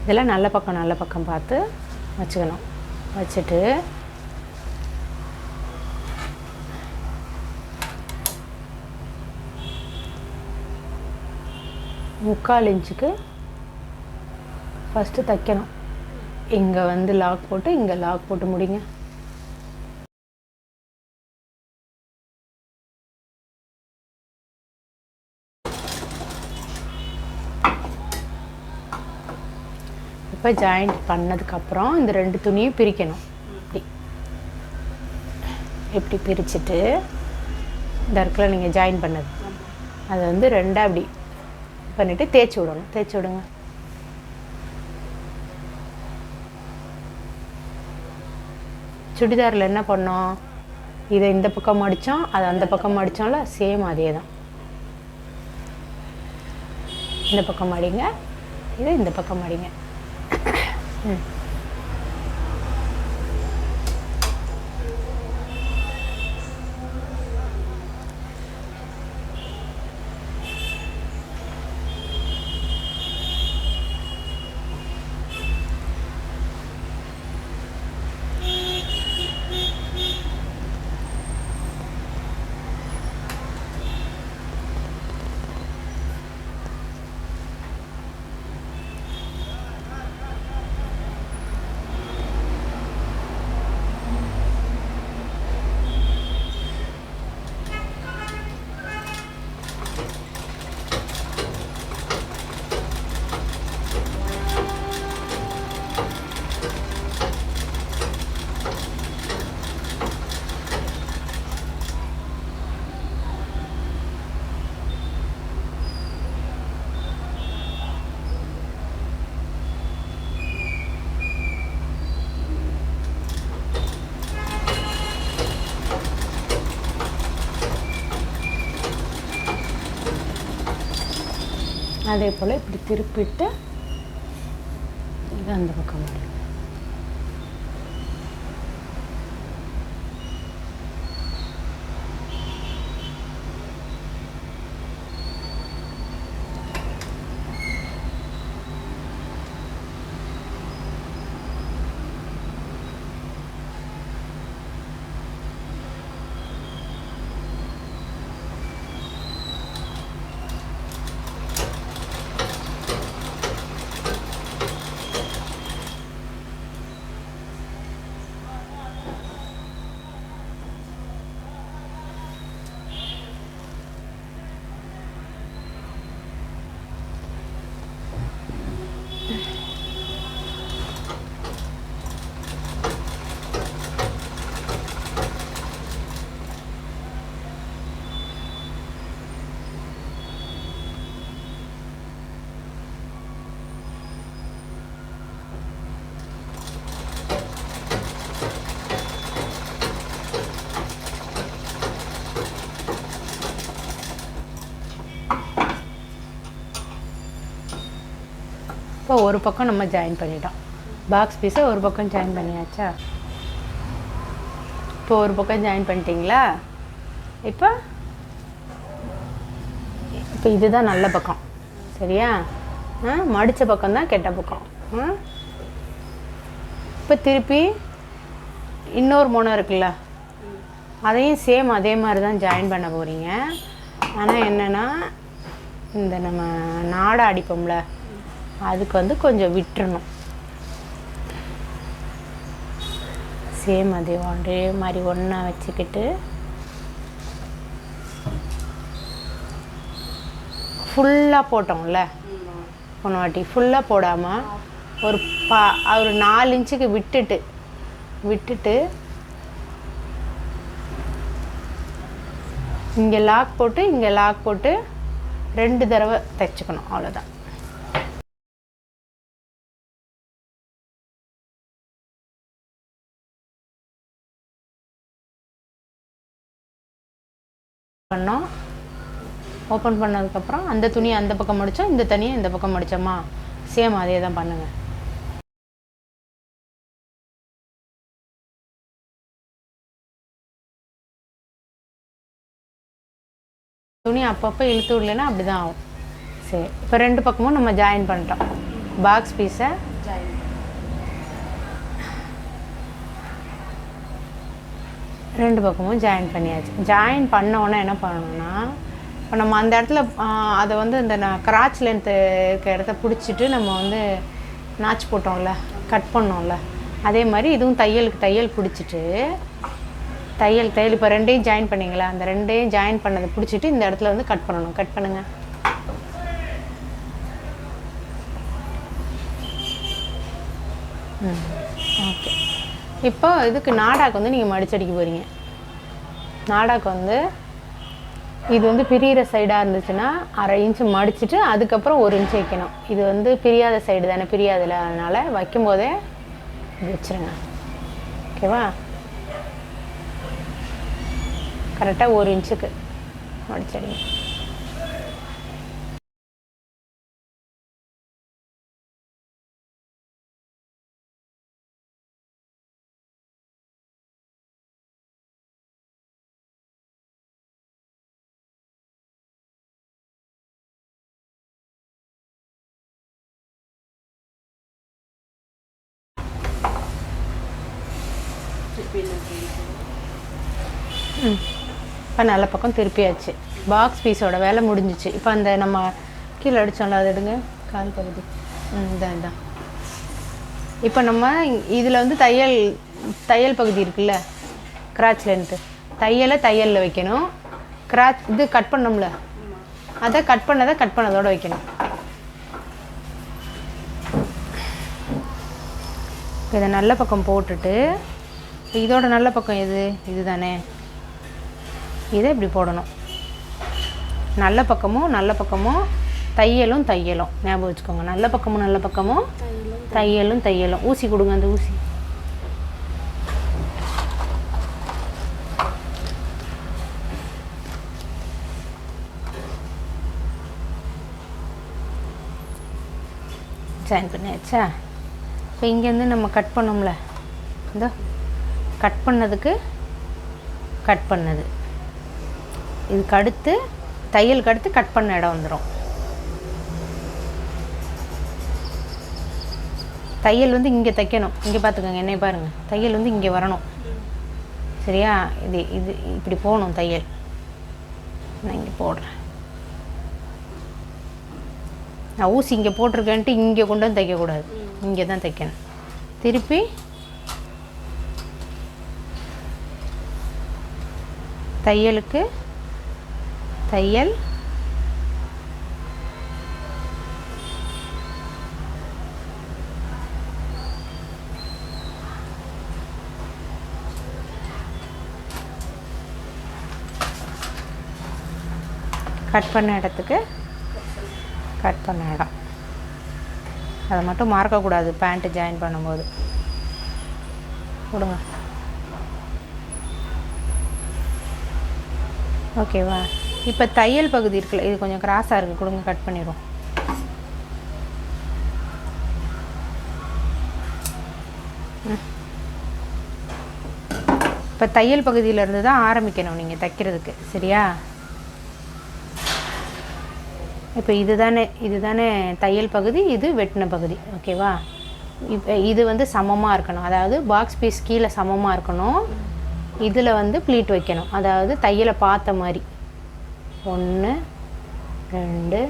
இதெல்லாம் நல்ல பக்கம் பார்த்து வச்சுக்கணும். வச்சுட்டு முக்கால் இன்ச்சுக்கு ஃபஸ்ட்டு தைக்கணும். இங்கே வந்து லாக் போட்டு இங்கே லாக் போட்டு முடிங்க. இப்போ ஜாயிண்ட் பண்ணதுக்கப்புறம் இந்த 2 துணியும் பிரிக்கணும். இப்படி பிரிச்சுட்டு இந்த இடத்துல நீங்கள் ஜாயின் பண்ணது அதை வந்து 2ஆக அப்படி பண்ணிவிட்டு தேய்ச்சி விடுங்க. சுடிதாரில் என்ன பண்ணோம், இதை இந்த பக்கம் மடித்தோம், அதை அந்த பக்கம் மடித்தோம்ல, சேம் அதே தான். இந்த பக்கம் மடிங்க, இதை இந்த பக்கம் மடிங்க. அதே போல் இப்படி திருப்பிட்டு இது அந்த பக்கம் வரும். இப்போ ஒரு பக்கம் நம்ம ஜாயின் பண்ணிட்டோம். பாக்ஸ் பீஸை ஒரு பக்கம் ஜாயின் பண்ணியாச்சா? இப்போ ஒரு பக்கம் ஜாயின் பண்ணிட்டீங்களா? இப்போ இதுதான் நல்ல பக்கம், சரியா? மடித்த பக்கம் தான் கெட்ட பக்கம். இப்போ திருப்பி இன்னொரு முனை இருக்குல்ல, அதையும் சேம் அதே மாதிரி தான் ஜாயின் பண்ண போகிறீங்க. ஆனால் என்னென்னா, இந்த நம்ம நாடை அடிப்போம்ல, அதுக்கு வந்து கொஞ்சம் விட்டுறணும். சேம் அதே மாதிரி ஒன்றா வச்சுக்கிட்டு ஃபுல்லாக போட்டோம்ல, போன வாட்டி ஃபுல்லாக போடாமல் ஒரு 4 இன்ச்சுக்கு விட்டுட்டு இங்கே லாக் போட்டு 2 தடவை தைச்சிக்கணும், அவ்வளோதான். பண்ணோம். ஓப்பன் பண்ணதுக்கப்புறம் அந்த துணியை அந்த பக்கம் மடித்தோம், இந்த தனியை இந்த பக்கம் மடித்தோமா, சேம் அதே தான் பண்ணுங்கள். துணி அப்பப்போ இழுத்து விடலைன்னா அப்படி தான் ஆகும். சரி, இப்போ 2 பக்கமும் நம்ம ஜாயின் பண்ணிட்டோம். பாக்ஸ் பீஸை ரெண்டு பக்கமும் ஜாயின் பண்ணியாச்சு. ஜாயின் பண்ணோன்னே என்ன பண்ணணும்னா, இப்போ நம்ம அந்த இடத்துல அதை வந்து இந்த கிராச் லென்த்து இருக்க இடத்த பிடிச்சிட்டு நம்ம வந்து நாச் போட்டோம்ல, கட் பண்ணோம்ல, அதே மாதிரி இதுவும் தையலுக்கு தையல் பிடிச்சிட்டு தையல் இப்போ ரெண்டையும் ஜாயின் பண்ணிங்களா, அந்த ரெண்டையும் ஜாயின் பண்ணதை பிடிச்சிட்டு இந்த இடத்துல வந்து கட் பண்ணணும். கட் பண்ணுங்கள். ஓகே. இப்போ இதுக்கு நாடாக்கு வந்து நீங்கள் மடிச்சடிக்க போகிறீங்க. நாடாக்கு வந்து இது வந்து பிரியிற சைடாக இருந்துச்சுன்னா 1/2 இன்ச்சு மடிச்சுட்டு அதுக்கப்புறம் 1 இன்ச்சு வைக்கணும். இது வந்து பிரியாத சைடு தானே, பிரியாதில்ல, அதனால் வைக்கும்போதே இது வச்சுருங்க. ஓகேவா? கரெக்டாக 1 இன்ச்சுக்கு மடிச்சடிங்க. இப்போ நல்ல பக்கம் திருப்பியாச்சு. பாக்ஸ் பீஸோட வேலை முடிஞ்சிச்சு. இப்போ அந்த நம்ம கீழே அடித்தோம்ல, அதை எடுங்க, கால் பகுதி. இதான். இப்போ நம்ம இதில் வந்து தையல் பகுதி இருக்குல்ல, கிராச் லென்த்து, தையலில் வைக்கணும். கிராச் இது கட் பண்ணோம்ல, அதை கட் பண்ணதோடு வைக்கணும். இதை நல்ல பக்கம் போட்டுட்டு, இதோட நல்ல பக்கம் எது? இது தானே, இதை இப்படி போடணும். நல்ல பக்கமும் தையலும் ஞாபகம் வச்சுக்கோங்க. நல்ல பக்கமும் தையலும். ஊசி கொடுங்க, அந்த ஊசி. ஜாயின் பண்ணியாச்சா? இப்போ இங்கேருந்து நம்ம கட் பண்ணோம்ல, இந்த கட் பண்ணது இதுக்கு அடுத்து தையலுக்கு அடுத்து கட் பண்ண இடம் வந்துடும். தையல் வந்து இங்கே தைக்கணும். இங்கே பார்த்துக்கோங்க, என்னை பாருங்கள், தையல் வந்து இங்கே வரணும். சரியா? இது இப்படி போகணும் தையல். நான் இங்கே போடுறேன். நான் ஊசி இங்கே போட்டிருக்கேன்ட்டு இங்கே கொண்டு வந்து தைக்கக்கூடாது, இங்கே தான் தைக்கணும். திருப்பி தையலுக்கு தையல், கட் பண்ண இடத்துக்கு கட் பண்ண இடம். அதை மட்டும் மறக்கக்கூடாது பேண்ட்டு ஜாயின் பண்ணும்போது. கொடுங்க. ஓகேவா? இப்போ தையல் பகுதி இருக்குல்ல, இது கொஞ்சம் கிராஸாக இருக்குது, கொடுங்க, கட் பண்ணிடுவோம். இப்போ தையல் பகுதியிலேருந்து தான் ஆரம்பிக்கணும் நீங்கள் தைக்கிறதுக்கு. சரியா? இப்போ இதுதானே தையல் பகுதி, இது வெட்டின பகுதி. ஓகேவா? இப்போ இது வந்து சமமாக இருக்கணும், அதாவது பாக்ஸ் பீஸ் கீழே சமமாக இருக்கணும். இதில் வந்து ப்ளீட் வைக்கணும், அதாவது தையலை பார்த்த மாதிரி. 1 2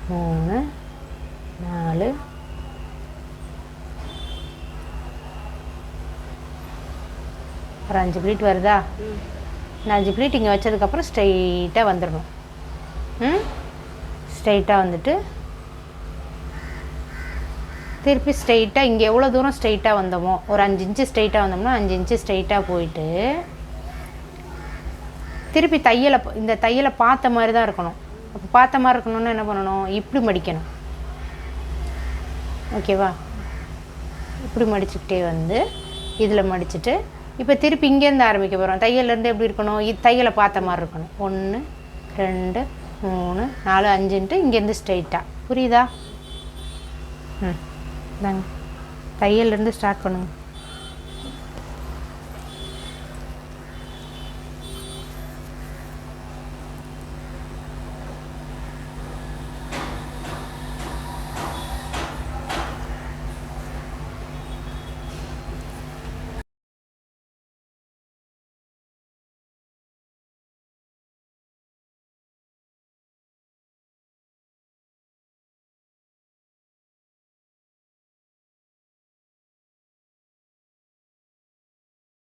3 4 ஒரு 5 ப்ளீட் வருதா? இந்த 5 ப்ளீட் இங்கே வச்சதுக்கப்புறம் ஸ்ட்ரைட்டாக வந்துடணும். ஸ்ட்ரைட்டாக வந்துட்டு திருப்பி ஸ்ட்ரைட்டாக இங்கே எவ்வளோ தூரம் ஸ்ட்ரைட்டாக வந்தோமோ, ஒரு 5 இன்ச்சு ஸ்ட்ரைட்டாக வந்தோம்னா 5 இன்ச்சு ஸ்ட்ரைட்டாக போயிட்டு திருப்பி இந்த தையலை பார்த்த மாதிரி தான் இருக்கணும். அப்போ பார்த்த மாதிரி இருக்கணும்னா என்ன பண்ணணும்? இப்படி மடிக்கணும். ஓகேவா? இப்படி மடிச்சுக்கிட்டே வந்து இதில் மடிச்சுட்டு இப்போ திருப்பி இங்கேருந்து ஆரம்பிக்க போகிறோம். தையல்லேருந்து எப்படி இருக்கணும்? தையலை பார்த்த மாதிரி இருக்கணும். 1 2 3 4 5ன்ட்டு இங்கேருந்து ஸ்ட்ரைட்டாக. புரியுதா? தாங்க, தையல்லேருந்து ஸ்டார்ட் பண்ணுங்கள்.